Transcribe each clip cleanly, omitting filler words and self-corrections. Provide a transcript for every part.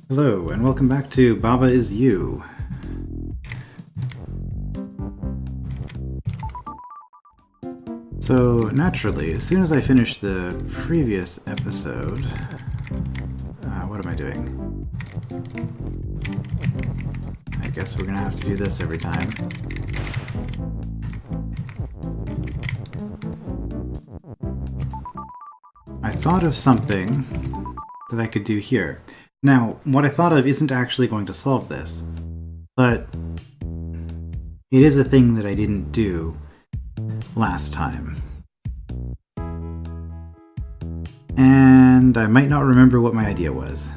Hello, and welcome back to Baba Is You. So, naturally, as soon as I finish the previous episode... what am I doing? I guess we're gonna have to do this every time. I thought of something that I could do here. Now, what I thought of isn't actually going to solve this, but it is a thing that I didn't do last time. And I might not remember what my idea was.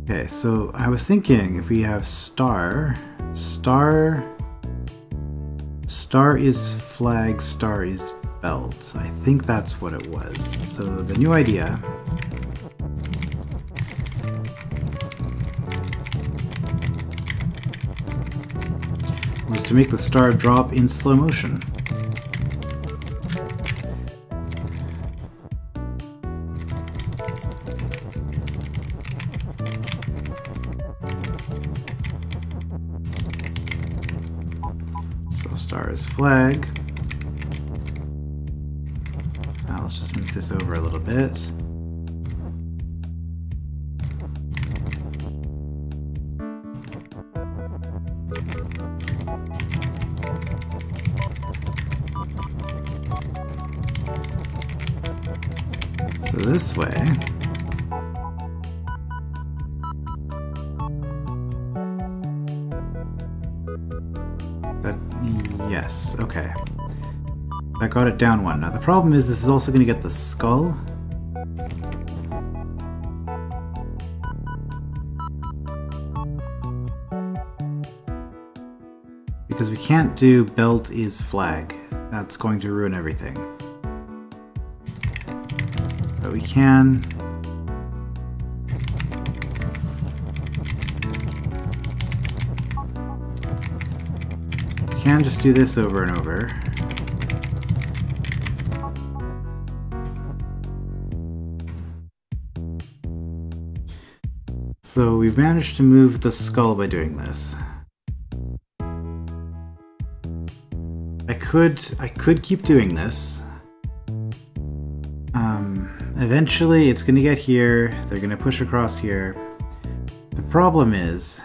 Okay, so I was thinking if we have star is flag, star is belt. I think that's what it was. So the new idea was to make the star drop in slow motion. So star is flag. Now let's just move this over a little bit. So this way, yes, okay. I got it down one. Now the problem is this is also going to get the skull. Because we can't do belt is flag. That's going to ruin everything. But we can... just do this over and over. So we've managed to move the skull by doing this. I could keep doing this. Eventually it's gonna get here, they're gonna push across here. The problem is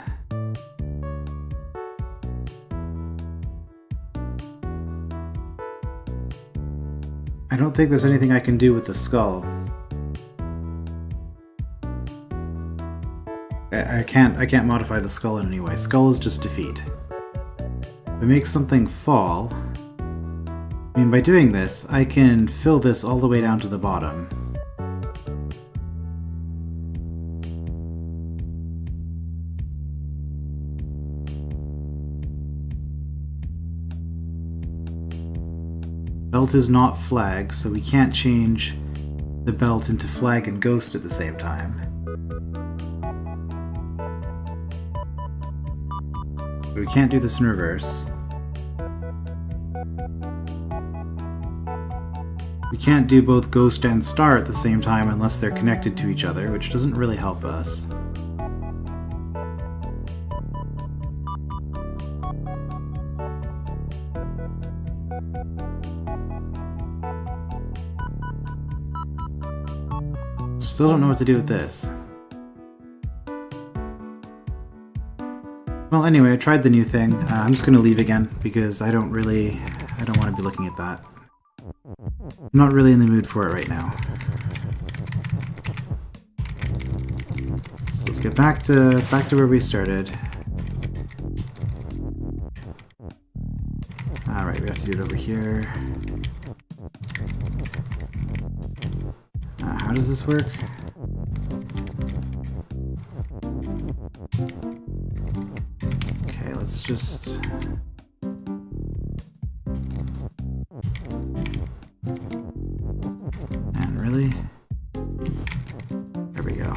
I don't think there's anything I can do with the skull. I can't modify the skull in any way. Skull is just defeat. If I make something fall, I mean, by doing this, I can fill this all the way down to the bottom. Belt is not flag, so we can't change the belt into flag and ghost at the same time. We can't do this in reverse. We can't do both ghost and star at the same time unless they're connected to each other, which doesn't really help us. Still don't know what to do with this. Well, anyway, I tried the new thing. I'm just going to leave again because I don't want to be looking at that. I'm not really in the mood for it right now. So let's get back to where we started. Alright, we have to do it over here. How does this work? Okay, let's just... Man, really? There we go.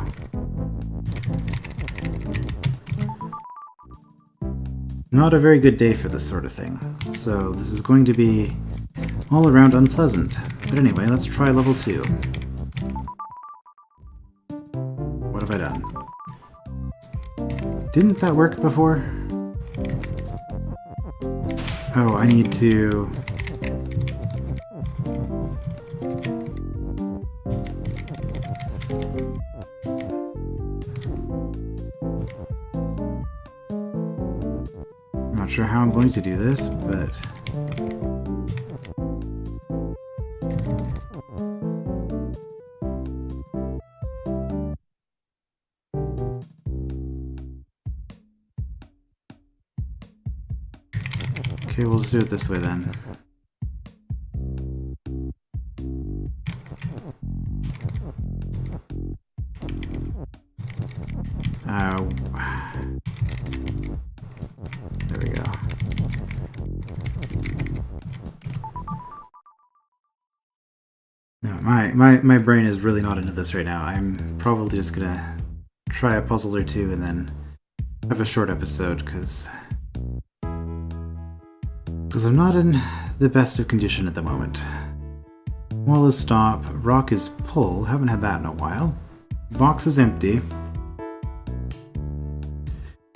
Not a very good day for this sort of thing, so this is going to be all around unpleasant. But anyway, let's try level 2. What have I done? Didn't that work before? Oh, I need to... I'm not sure how I'm going to do this, but... Okay, we'll just do it this way then. There we go. No, my brain is really not into this right now. I'm probably just gonna try a puzzle or two and then have a short episode, because I'm not in the best of condition at the moment. Wall is stop, rock is pull, haven't had that in a while. Box is empty.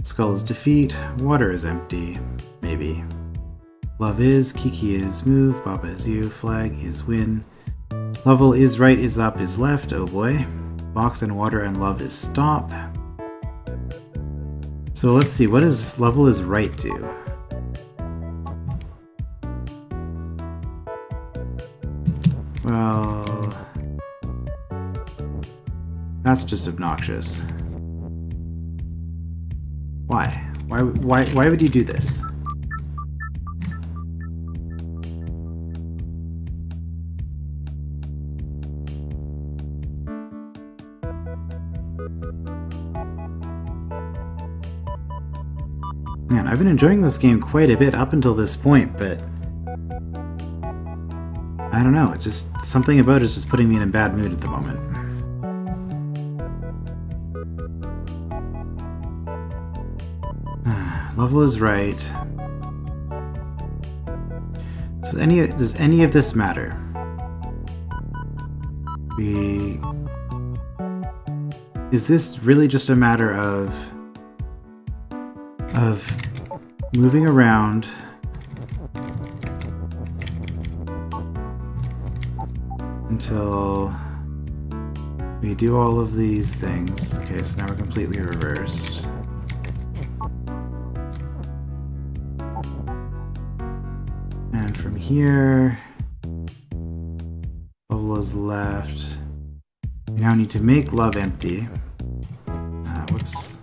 Skull is defeat, water is empty, maybe. Love is, Kiki is move, Baba is you, flag is win. Level is right, is up, is left, oh boy. Box and water and love is stop. So let's see, what does level is right do? Well, that's just obnoxious. Why? Why would you do this? Man, I've been enjoying this game quite a bit up until this point, but I don't know, it's just something about it's just putting me in a bad mood at the moment. Level is right. Does any of this matter? Is this really just a matter of moving around until we do all of these things? Okay, so now we're completely reversed. And from here, level is left. We now need to make love empty. Whoops.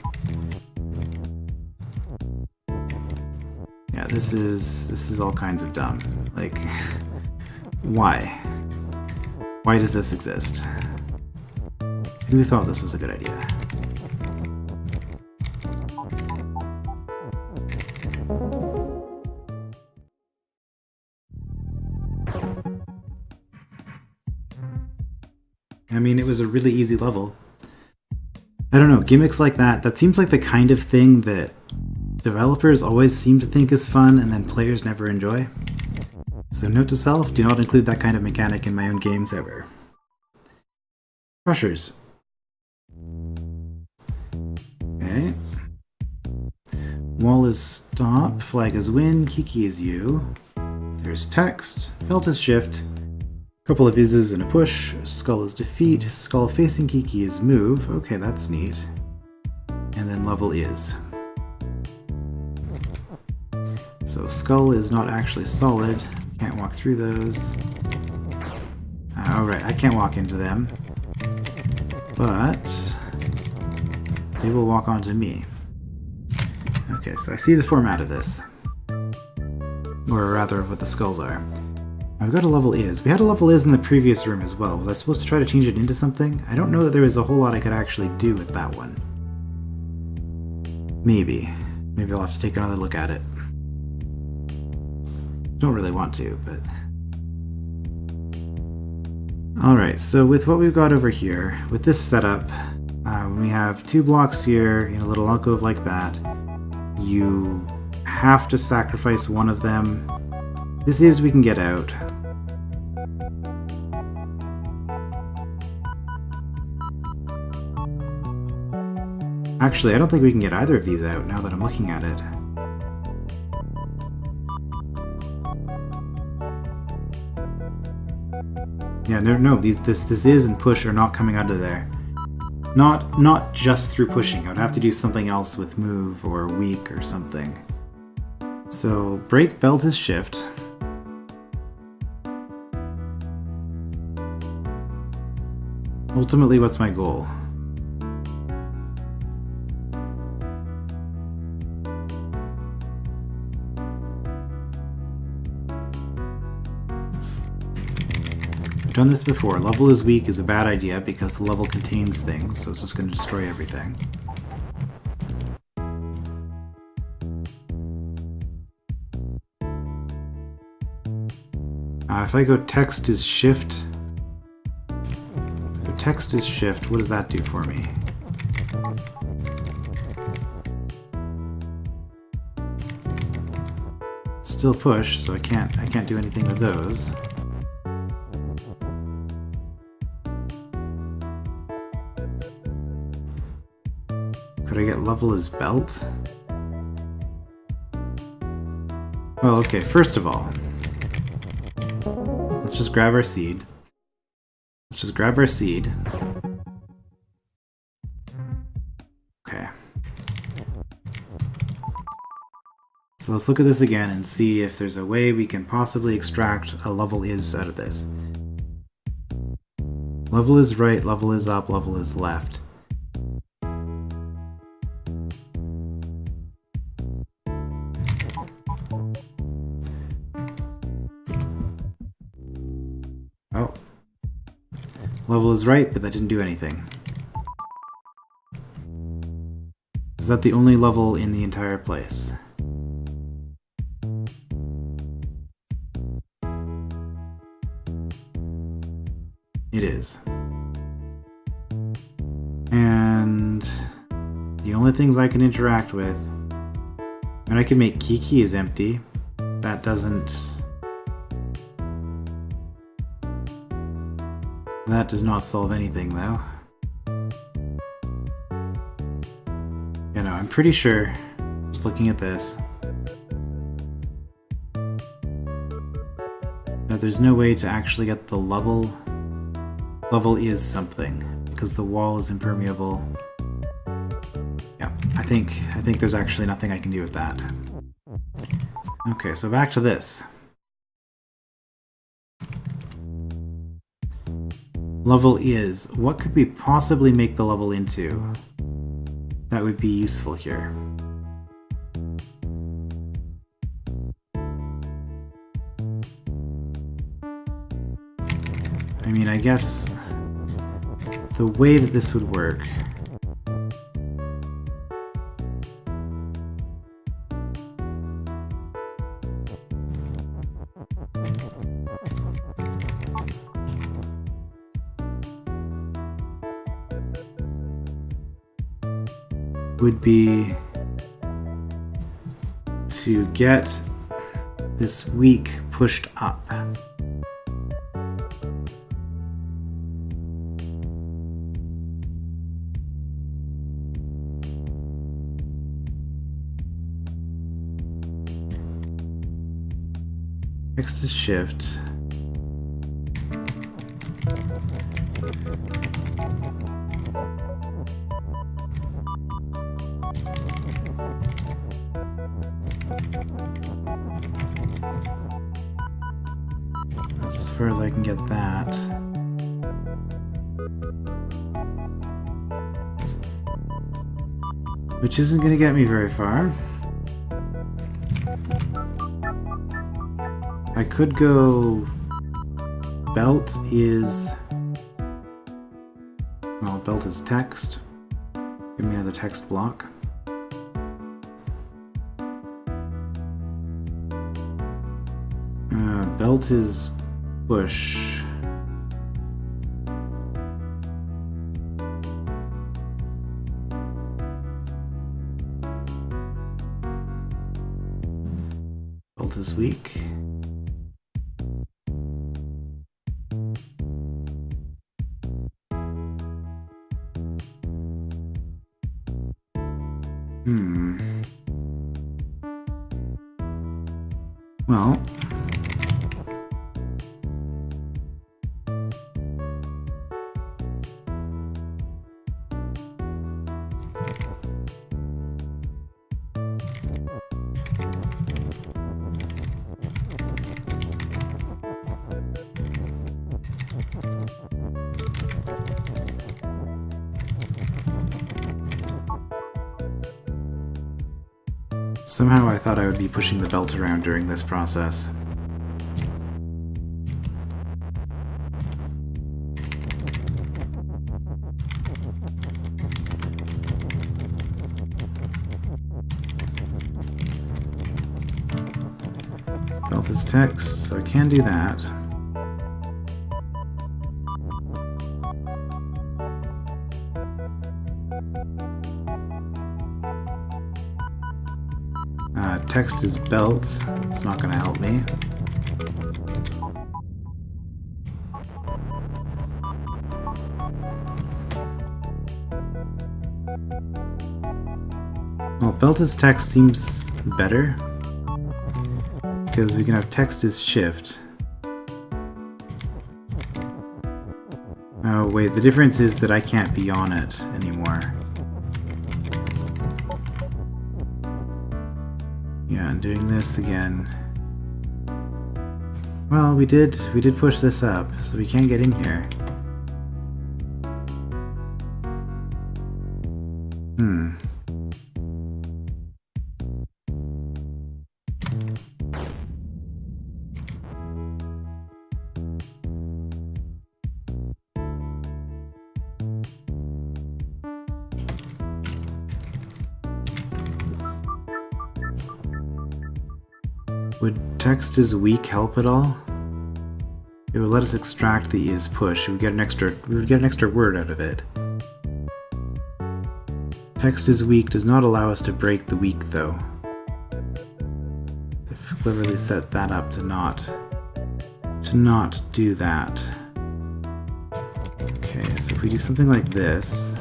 Yeah, this is all kinds of dumb. Like, why? Why does this exist? Who thought this was a good idea? I mean, it was a really easy level. I don't know, gimmicks like that seems like the kind of thing that developers always seem to think is fun and then players never enjoy. So note to self, do not include that kind of mechanic in my own games ever. Crushers. Okay. Wall is stop, flag is win, Kiki is you. There's text, belt is shift, couple of ises and a push, skull is defeat, skull facing Kiki is move, okay that's neat. And then level is. So skull is not actually solid, can't walk through those. Alright, I can't walk into them. But they will walk onto me. Okay, so I see the format of this. Or rather, what the skulls are. I've got a level is. We had a level is in the previous room as well. Was I supposed to try to change it into something? I don't know that there was a whole lot I could actually do with that one. Maybe. Maybe I'll have to take another look at it. Don't really want to, but... Alright, so with what we've got over here, with this setup, we have 2 blocks here in a little alcove like that. You have to sacrifice one of them. This is we can get out. Actually, I don't think we can get either of these out now that I'm looking at it. Yeah, no, this is and push are not coming out of there. Not just through pushing. I would have to do something else with move or weak or something. So break belt is shift. Ultimately, what's my goal? I've done this before. Level is weak is a bad idea because the level contains things, so it's just going to destroy everything. If I go text is shift, what does that do for me? Still push, so I can't do anything with those. Could I get level as belt? Well, okay, first of all, let's just grab our seed. Okay. So let's look at this again and see if there's a way we can possibly extract a level is out of this. Level is right, level is up, level is left. Oh. Level is right, but that didn't do anything. Is that the only level in the entire place? It is. And the only things I can interact with... And I can make Kiki is empty. That doesn't... That does not solve anything, though. You know, I'm pretty sure, just looking at this, that there's no way to actually get the level. Level is something, because the wall is impermeable. Yeah, I think there's actually nothing I can do with that. Okay, so back to this. Level is. What could we possibly make the level into that would be useful here? I mean, I guess the way that this would work would be to get this weak pushed up. Next is shift. That's as far as I can get that. Which isn't going to get me very far. I could go... Belt is... Well, belt is text. Give me another text block. Belt is push. Belt is weak. Well, somehow I thought I would be pushing the belt around during this process. Belt is text, so I can do that. Text is belt. It's not going to help me. Well, belt is text seems better, because we can have text is shift. Oh wait, the difference is that I can't be on it anymore. Yeah, I'm doing this again. Well, we did push this up, so we can't get in here. Would text is weak help at all? It would let us extract the is push. We would get an extra word out of it. Text is weak does not allow us to break the weak though. They've cleverly set that up to not do that. Okay, so if we do something like this,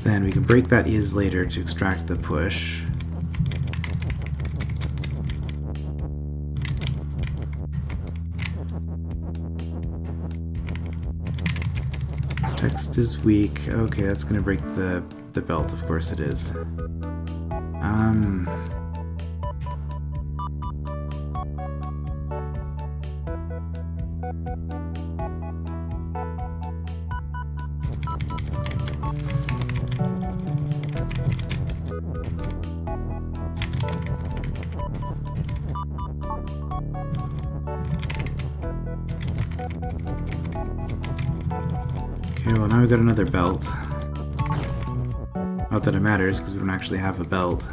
then we can break that is later to extract the push. Text is weak. Okay, that's gonna break the belt, of course it is. Okay, well now we've got another belt. Not that it matters, because we don't actually have a belt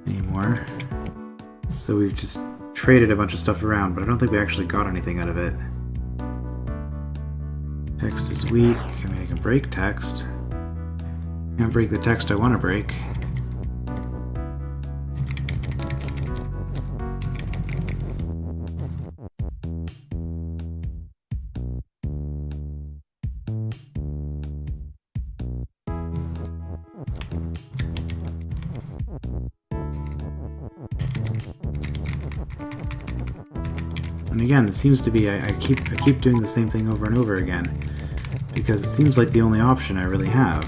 anymore. So we've just traded a bunch of stuff around, but I don't think we actually got anything out of it. Text is weak. I mean, I can break text. Can't break the text I want to break. And again, it seems to be I keep doing the same thing over and over again, because it seems like the only option I really have.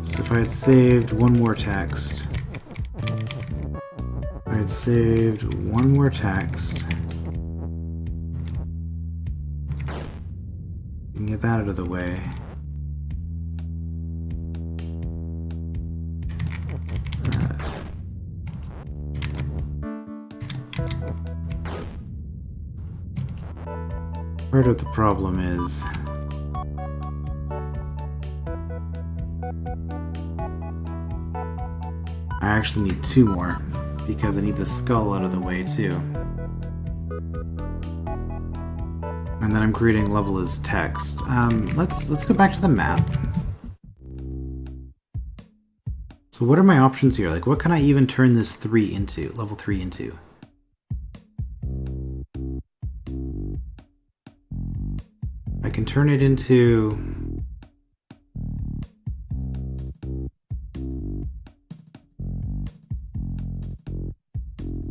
So if I had saved one more text, saved one more text. You can get that out of the way. Part of the problem is I actually need two more, because I need the skull out of the way too. And then I'm creating level as text. Let's go back to the map. So what are my options here? Like, what can I even turn this 3 into, level 3 into? I can turn it into...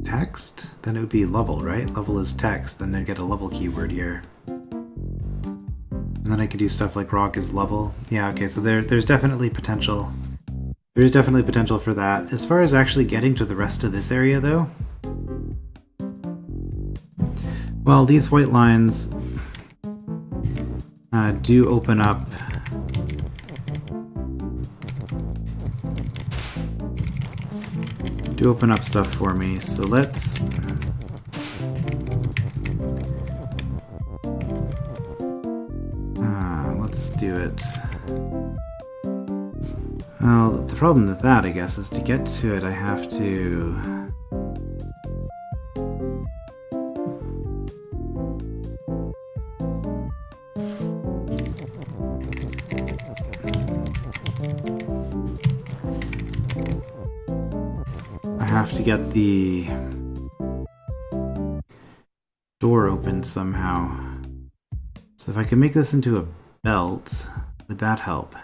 text? Then it would be level, right? Level is text, then I'd get a level keyword here. And then I could do stuff like rock is level. Yeah, okay, so there's definitely potential. There's definitely potential for that. As far as actually getting to the rest of this area, though, well, these white lines do open up stuff for me. So let's do it. Well, the problem with that, I guess, is to get to it, I have to... get the door open somehow. So if I could make this into a belt, would that help?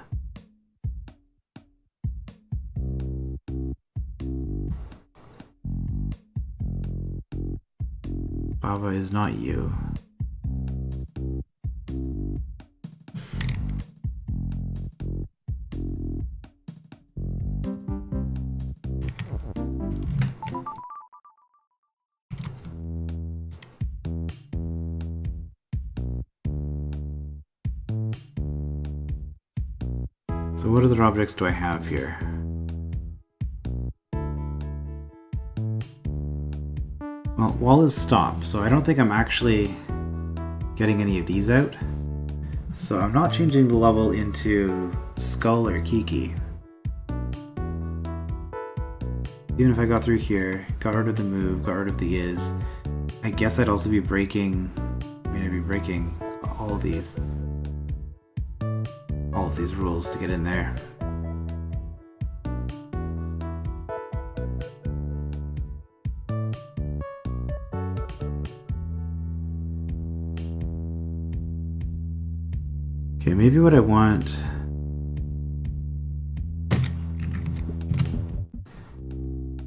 Baba is not you. So what other objects do I have here? Well, wall is stop, so I don't think I'm actually getting any of these out. So I'm not changing the level into skull or kiki. Even if I got through here, got rid of the move, got rid of the is, I guess I'd also be breaking, I'd be breaking all of these rules to get in there. Okay, maybe what I want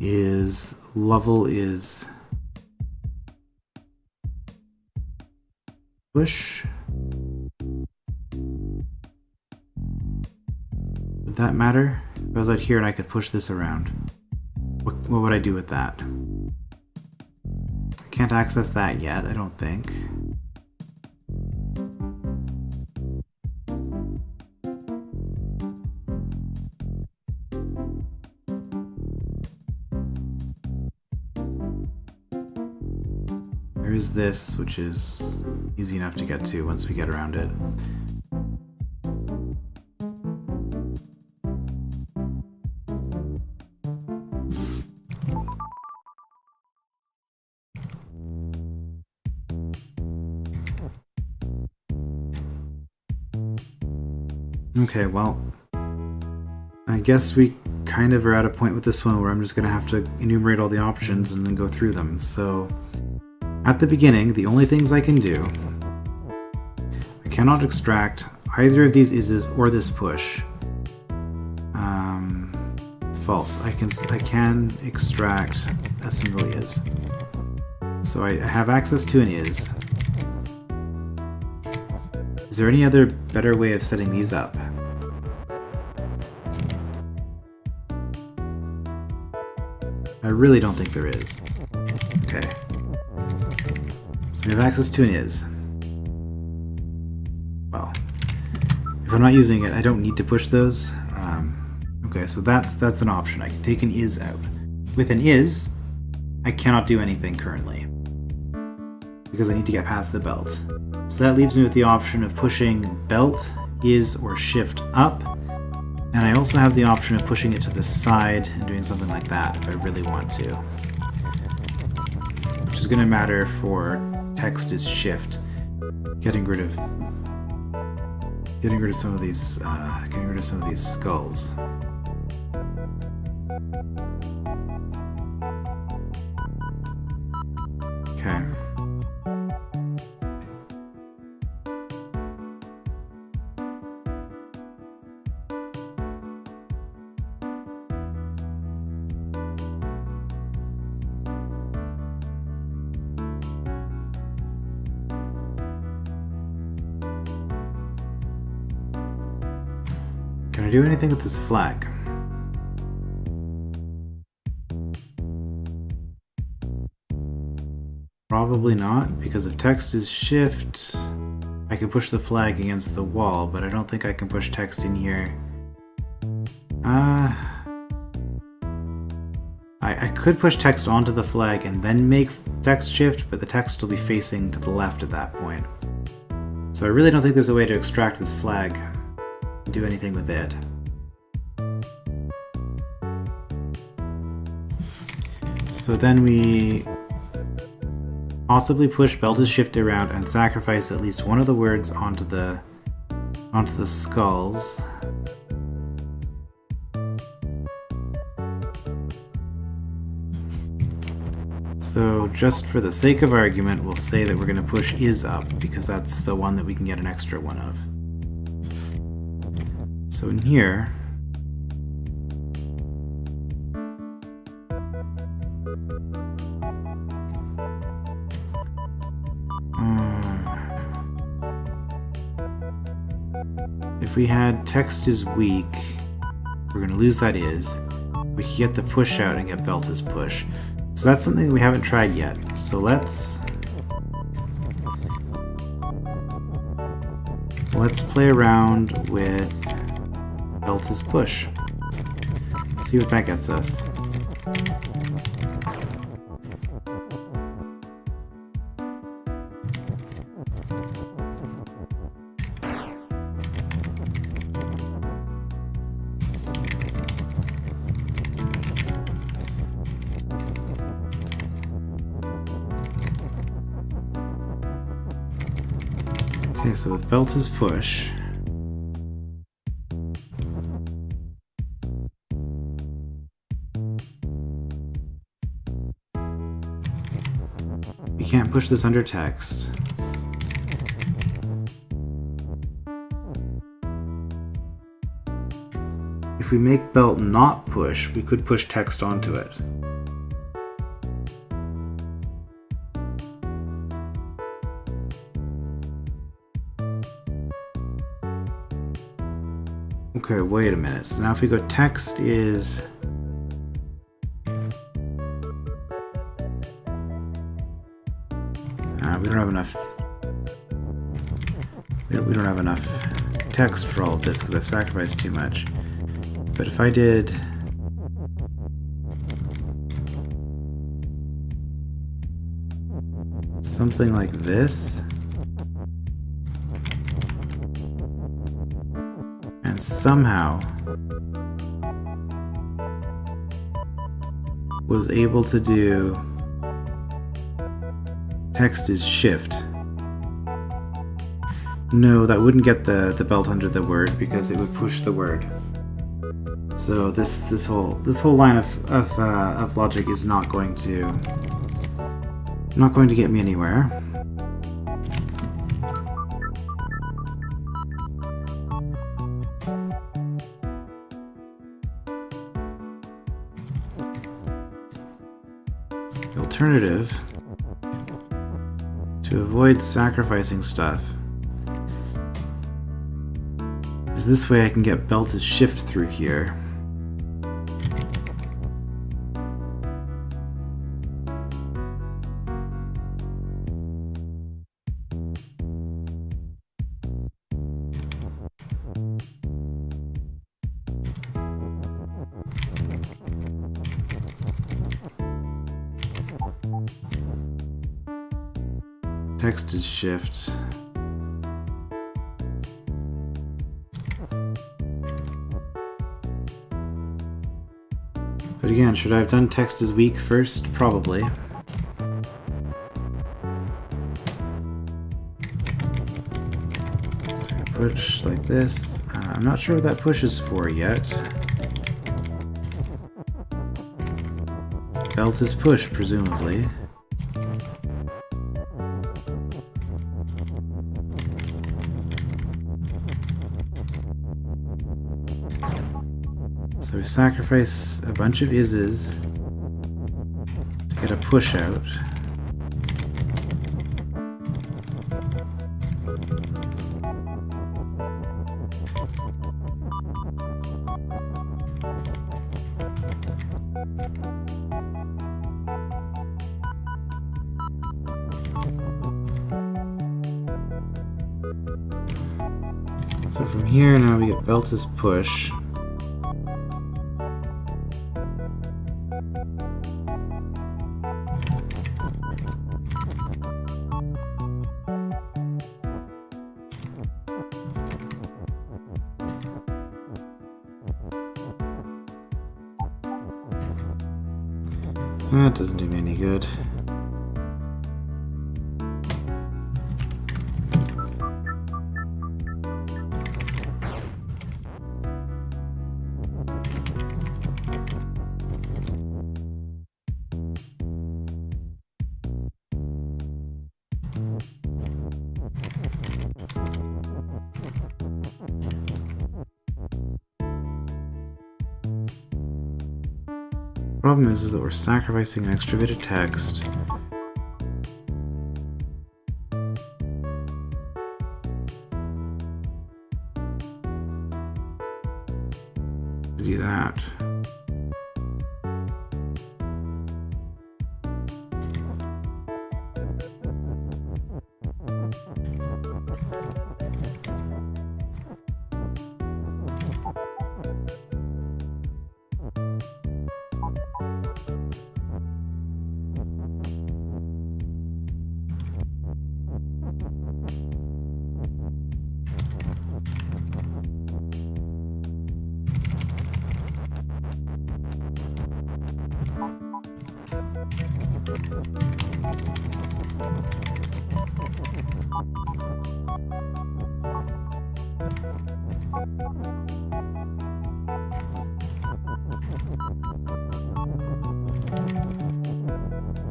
is level is push. Would that matter? If I was out here and I could push this around, what would I do with that? I can't access that yet, I don't think. There is this, which is easy enough to get to once we get around it. Okay, well, I guess we kind of are at a point with this one where I'm just going to have to enumerate all the options and then go through them. So, at the beginning, the only things I can do, I cannot extract either of these is's or this push. False. I can extract a single is. So I have access to an is. Is there any other better way of setting these up? I really don't think there is. Okay. So we have access to an is. Well, if I'm not using it, I don't need to push those. Okay, so that's an option. I can take an is out. With an is, I cannot do anything currently, because I need to get past the belt. So that leaves me with the option of pushing belt, is, or shift up. And I also have the option of pushing it to the side and doing something like that if I really want to. Which is going to matter for text is shift. Getting rid of some of these skulls. Okay. Can I do anything with this flag? Probably not, because if text is shift, I can push the flag against the wall, but I don't think I can push text in here. I could push text onto the flag and then make text shift, but the text will be facing to the left at that point. So I really don't think there's a way to extract this flag and do anything with it. So then we possibly push belt is shift around and sacrifice at least one of the words onto the skulls. So just for the sake of argument, we'll say that we're going to push is up, because that's the one that we can get an extra one of. So in here, if we had text is weak, we're going to lose that is. We could get the push out and get belt is push. So that's something we haven't tried yet. So let's play around with belt is push. See what that gets us. Okay, so with belt is push, we can't push this under text. If we make belt not push, we could push text onto it. Okay, wait a minute. So now if we go text is... we don't have enough... We don't have enough text for all of this because I've sacrificed too much. But if I did... something like this... and somehow was able to do text is shift. No, that wouldn't get the belt under the word because it would push the word. So this whole line of logic is not going to get me anywhere. The alternative, to avoid sacrificing stuff, is this way I can get belt to shift through here. Text is shift. But again, should I have done text is weak first? Probably. So I push like this. I'm not sure what that push is for yet. Belt is push, presumably. sacrifice a bunch of ises to get a push out. So from here now we get Belta's push. That doesn't do me any good. Problem is that we're sacrificing an extra bit of text. To do that.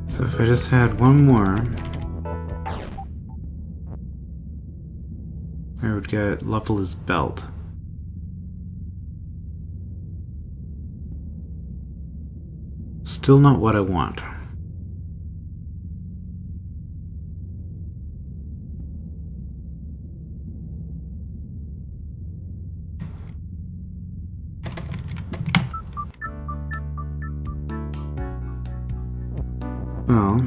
So if I just had one more, I would get level his belt. Still not what I want. Well,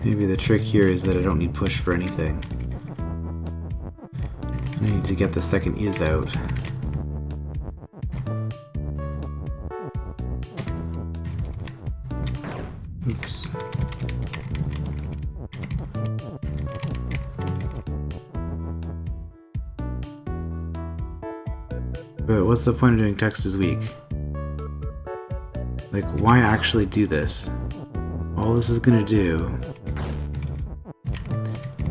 maybe the trick here is that I don't need push for anything. I need to get the second is out. Oops. But what's the point of doing text is weak? Like, why actually do this? All this is gonna do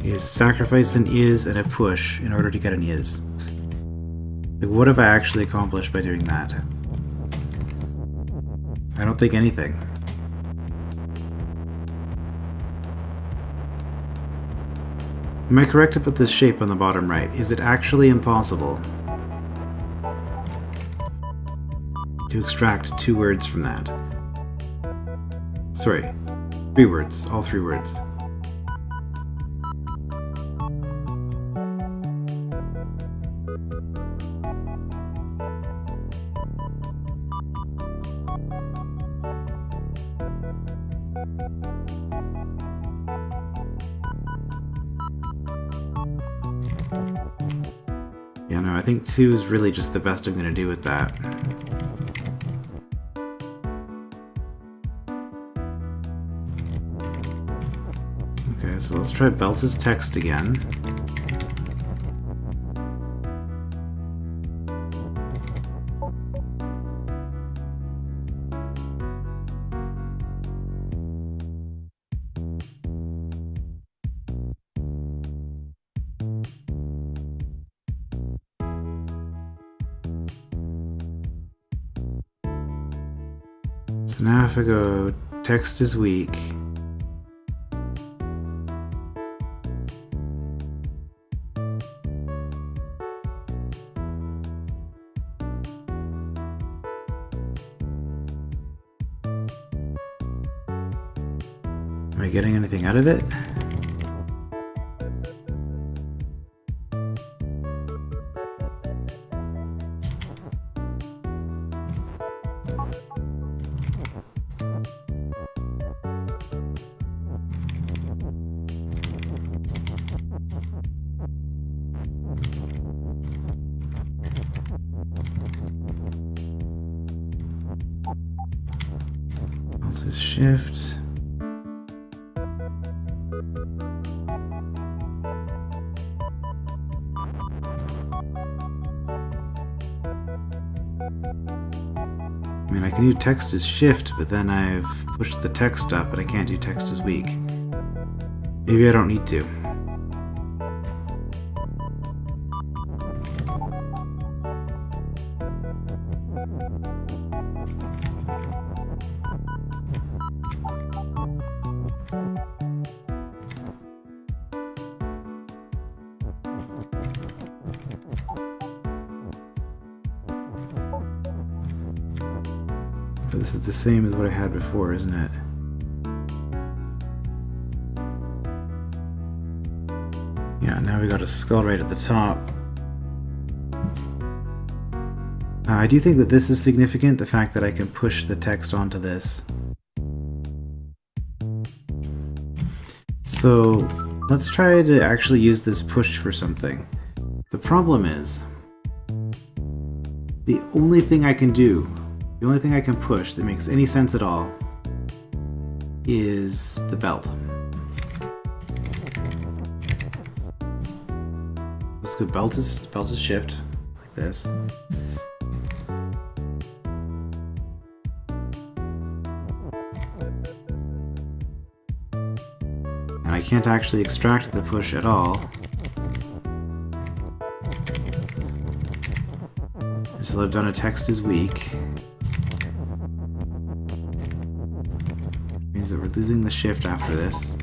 is sacrifice an is and a push in order to get an is. Like, what have I actually accomplished by doing that? I don't think anything. Am I correct about this shape on the bottom right? Is it actually impossible to extract 2 words from that? Sorry, 3 words, all 3 words. Yeah, no, I think 2 is really just the best I'm going to do with that. Okay, so let's try Belta's text again. So now if I go text is weak. Am I getting anything out of it? Alt is shift. I mean, I can do text as shift, but then I've pushed the text up, but I can't do text as weak. Maybe I don't need to. But this is the same as what I had before, isn't it? Yeah, now we got a skull right at the top. I do think that this is significant, the fact that I can push the text onto this. So let's try to actually use this push for something. The problem is, the only thing I can do, the only thing I can push that makes any sense at all is the belt. Let's go belt is shift, like this. And I can't actually extract the push at all until I've done a text is weak. Means that we're losing the shift after this.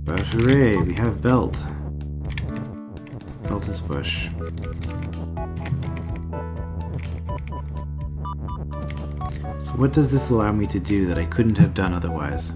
But hooray, we have belt. Belt is push. So what does this allow me to do that I couldn't have done otherwise?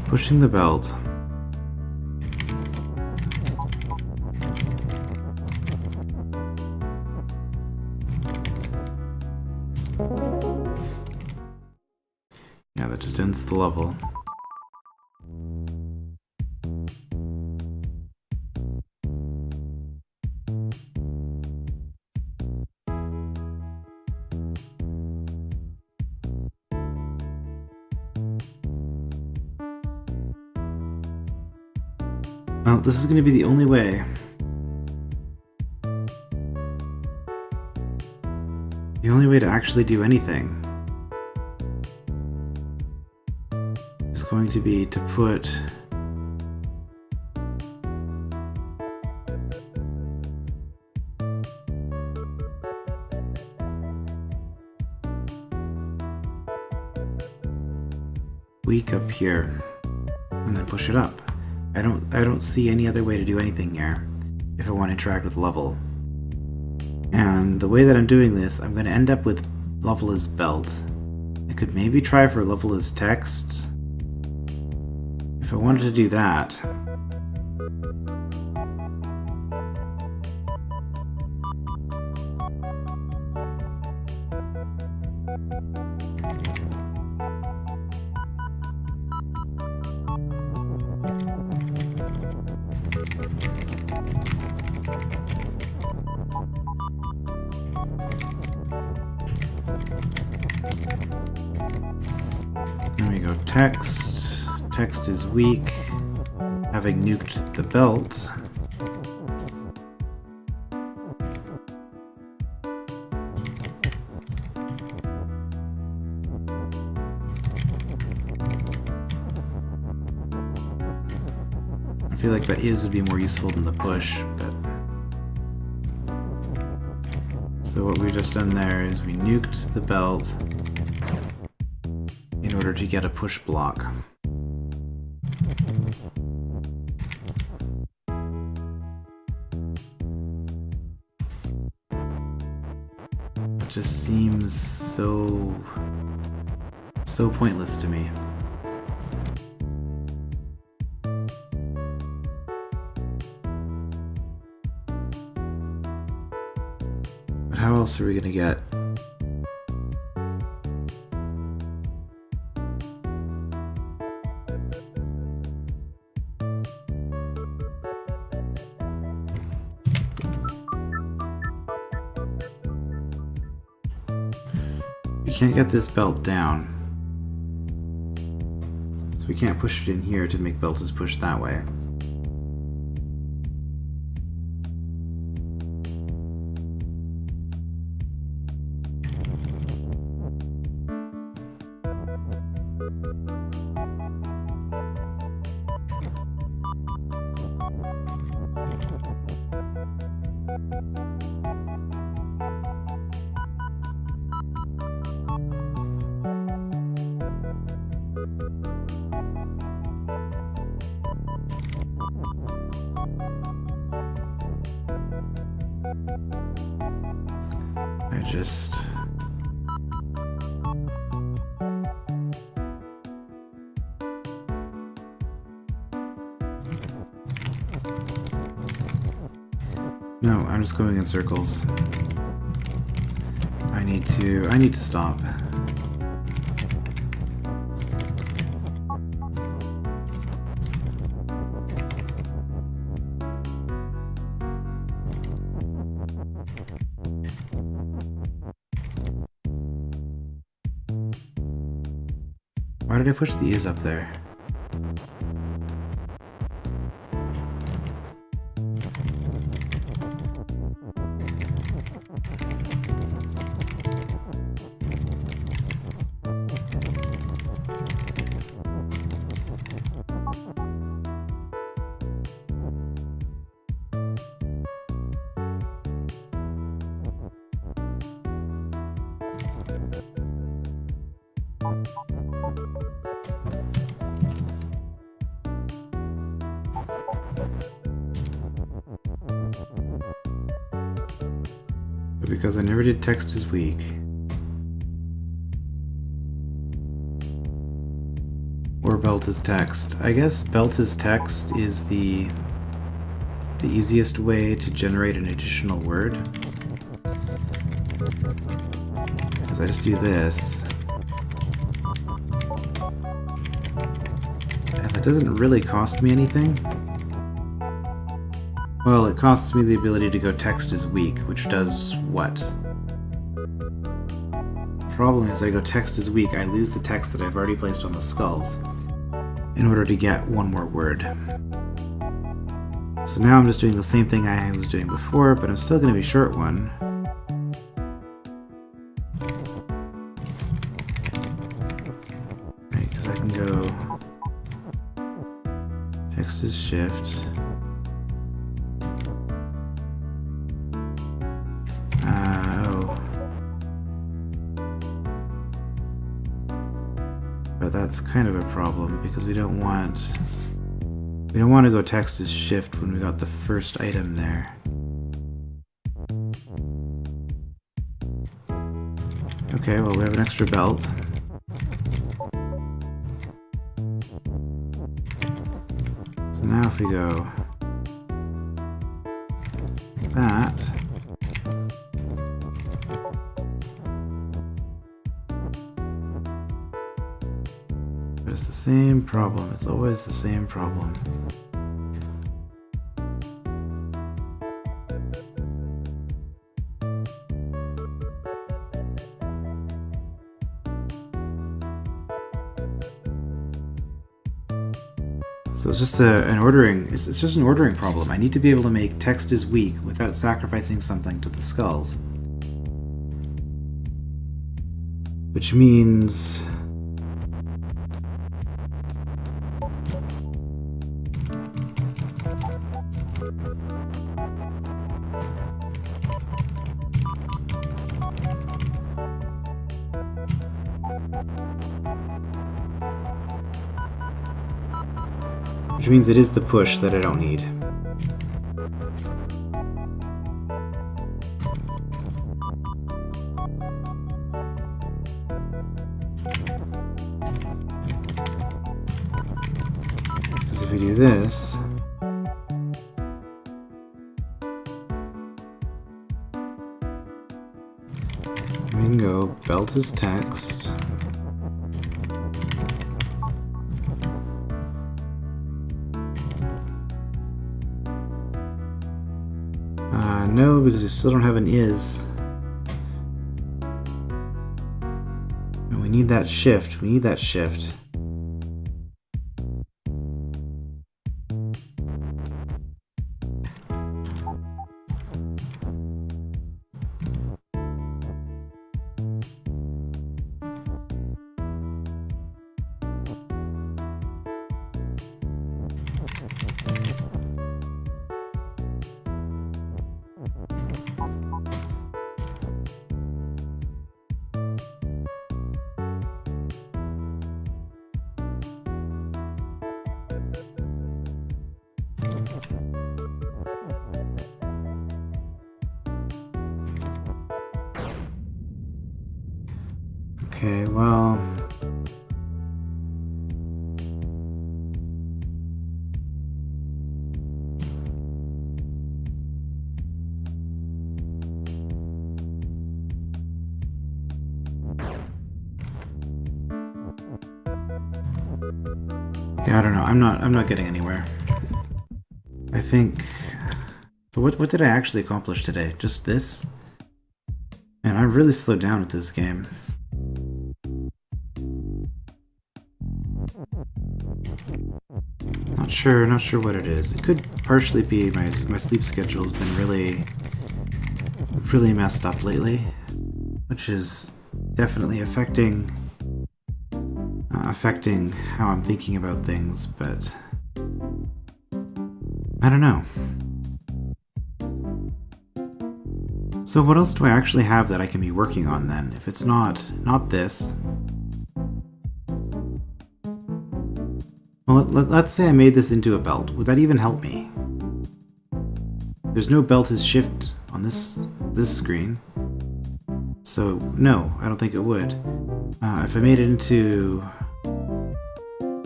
Pushing the belt. Yeah, that just ends the level. Well, this is going to be the only way. The only way to actually do anything is going to be to put weak up here and then push it up. I don't see any other way to do anything here if I want to interact with level. And the way that I'm doing this, I'm going to end up with level as belt. I could maybe try for level as text. If I wanted to do that, Then we go text. Text is weak. Having nuked the belt. I feel like that is would be more useful than the push, but... So what we've just done there is we nuked the belt in order to get a push block. It just seems so pointless to me. But how else are we gonna get? We can't get this belt down. So we can't push it in here to make belt is pushed that way. I just... No, I'm just going in circles. I need to stop. Why did I push the is up there? Because I never did text is weak. Or belt is text. I guess belt is text is the easiest way to generate an additional word. Because I just do this. And that doesn't really cost me anything. Well, it costs me the ability to go text is weak, which does what? The problem is I go text is weak, I lose the text that I've already placed on the skulls in order to get one more word. So now I'm just doing the same thing I was doing before, but I'm still going to be short one. Right, because I can go text is shift. But that's kind of a problem because we don't want to go text as shift when we got the first item there. Okay, well we have an extra belt. So now if we go like that, it's the same problem. It's always the same problem. So it's just an ordering. It's just an ordering problem. I need to be able to make text is weak without sacrificing something to the skulls, which means it is the push that I don't need. Because if we do this, we can go belt is text. No, because we still don't have an is. And we need that shift. We need that shift. Okay, well... yeah, I don't know. I'm not getting anywhere. I think... So what did I actually accomplish today? Just this? Man, I really slowed down with this game. Not sure what it is. It could partially be my sleep schedule's been really messed up lately, which is definitely affecting how I'm thinking about things, but I don't know. So what else do I actually have that I can be working on then? If it's not this. Well, let's say I made this into a belt. Would that even help me? There's no belt is shift on this screen. So no, I don't think it would. If I made it into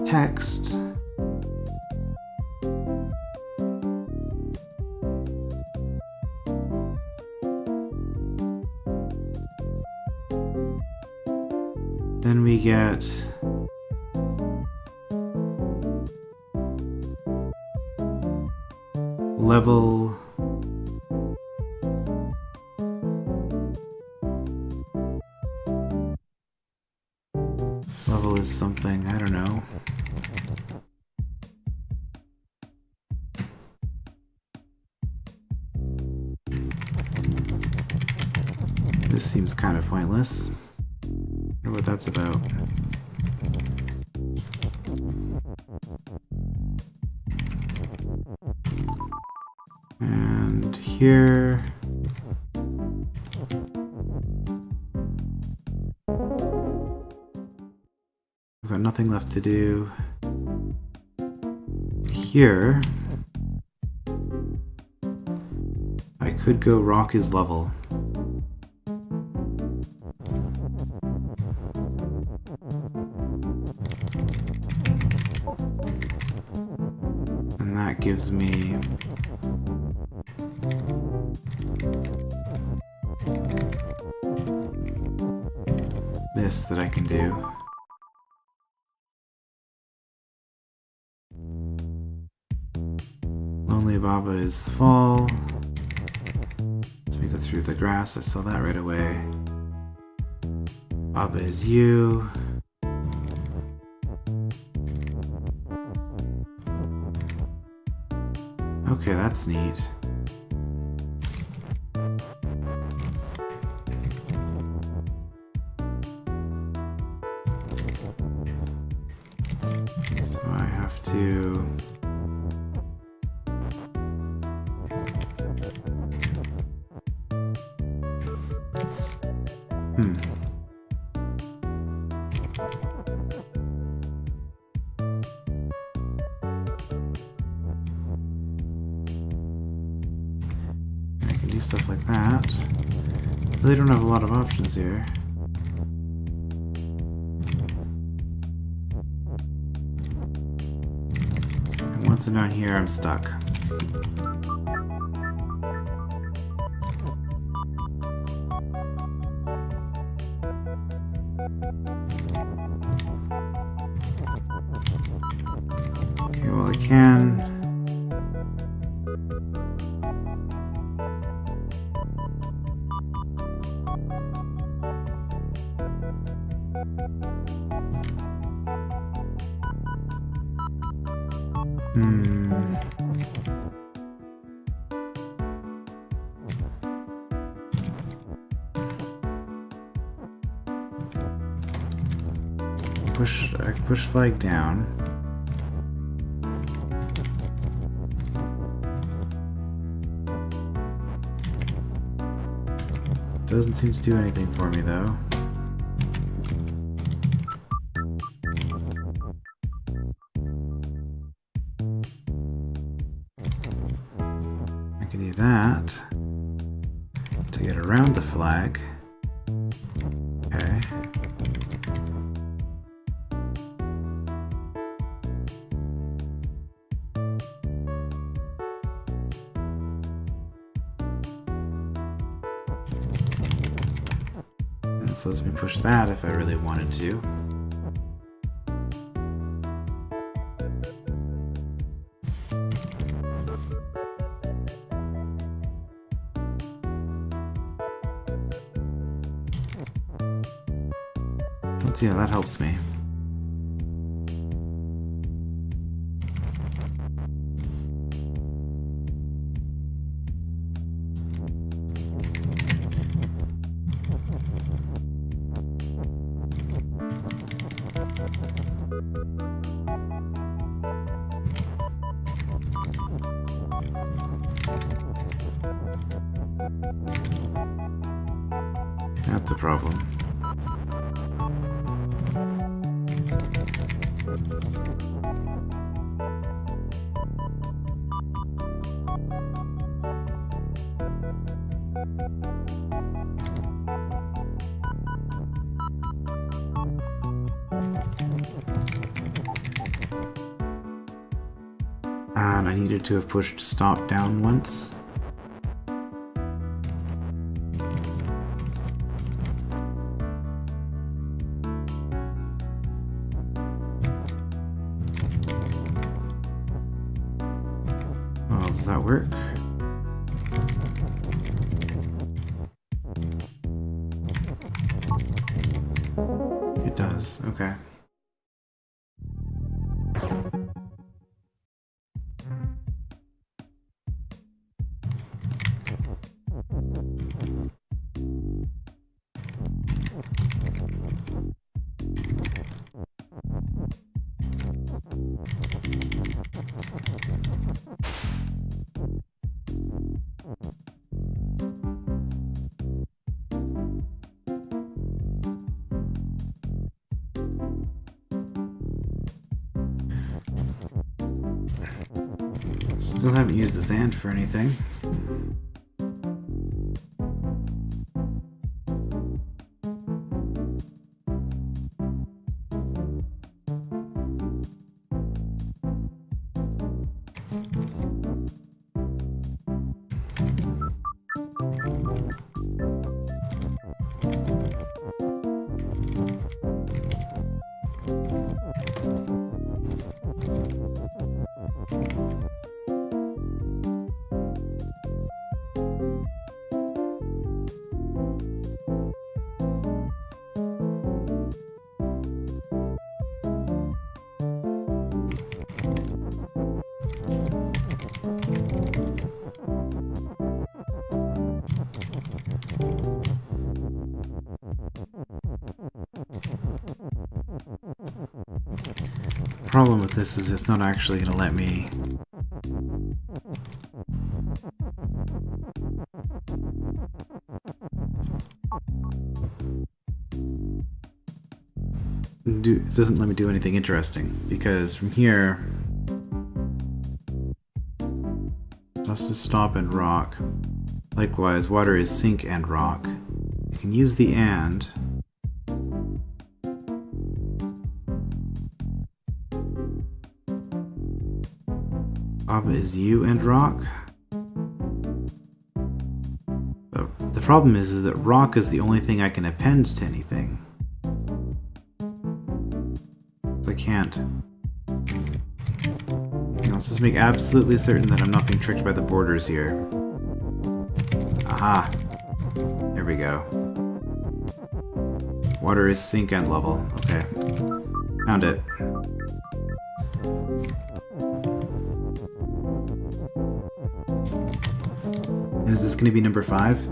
text, then we get level is something, I don't know. This seems kind of pointless. I wonder what that's about. And here... I've got nothing left to do. Here... I could go rock his level. And that gives me... this that I can do. Lonely Baba is fall. As we go through the grass, I saw that right away. Baba is you. Okay, that's neat. So I have to... I can do stuff like that. Really don't have a lot of options here. And once I'm down here, I'm stuck. Okay, well I can... push flag down. Doesn't seem to do anything for me though. I can do that to get around the flag. Okay. This lets me push that if I really wanted to. Let's see how that helps me. That's a problem. And I needed to have pushed stop down once. Well, does that work? It does, okay. Still haven't used the sand for anything. problem with this is it's not actually going to let me... It doesn't let me do anything interesting, because from here... Dust is stop and rock. Likewise, water is sink and rock. I can use the and. Lava is you and rock. But the problem is that rock is the only thing I can append to anything. So I can't. Let's just make absolutely certain that I'm not being tricked by the borders here. Aha! There we go. Water is sink and level. Okay. Found it. And is this going to be number 5?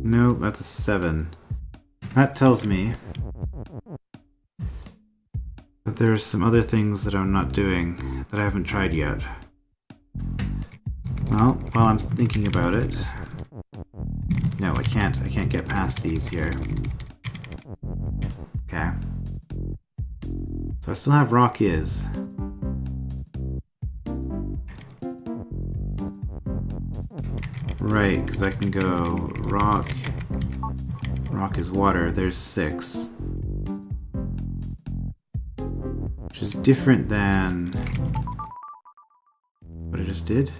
No, that's a 7. That tells me that there are some other things that I'm not doing that I haven't tried yet. Well, while I'm thinking about it... No, I can't get past these here. Okay. So I still have rock is. Right, because I can go rock. Rock is water. There's 6. Which is different than what I just did?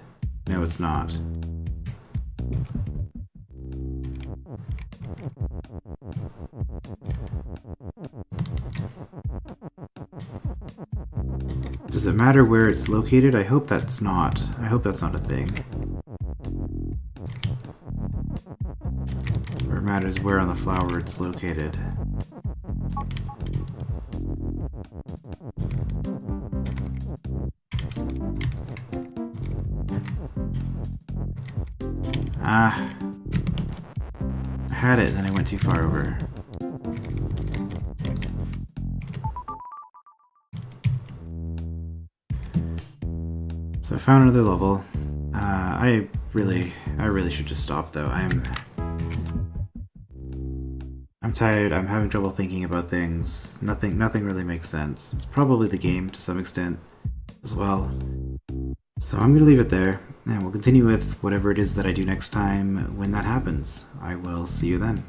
No, it's not. Does it matter where it's located? I hope that's not. I hope that's not a thing. Or it matters where on the flower it's located. Ah. I had it, then I went too far over. So I found another level. I really should just stop though. I'm tired. I'm having trouble thinking about things. Nothing really makes sense. It's probably the game to some extent as well. So I'm gonna leave it there, and we'll continue with whatever it is that I do next time when that happens. I will see you then.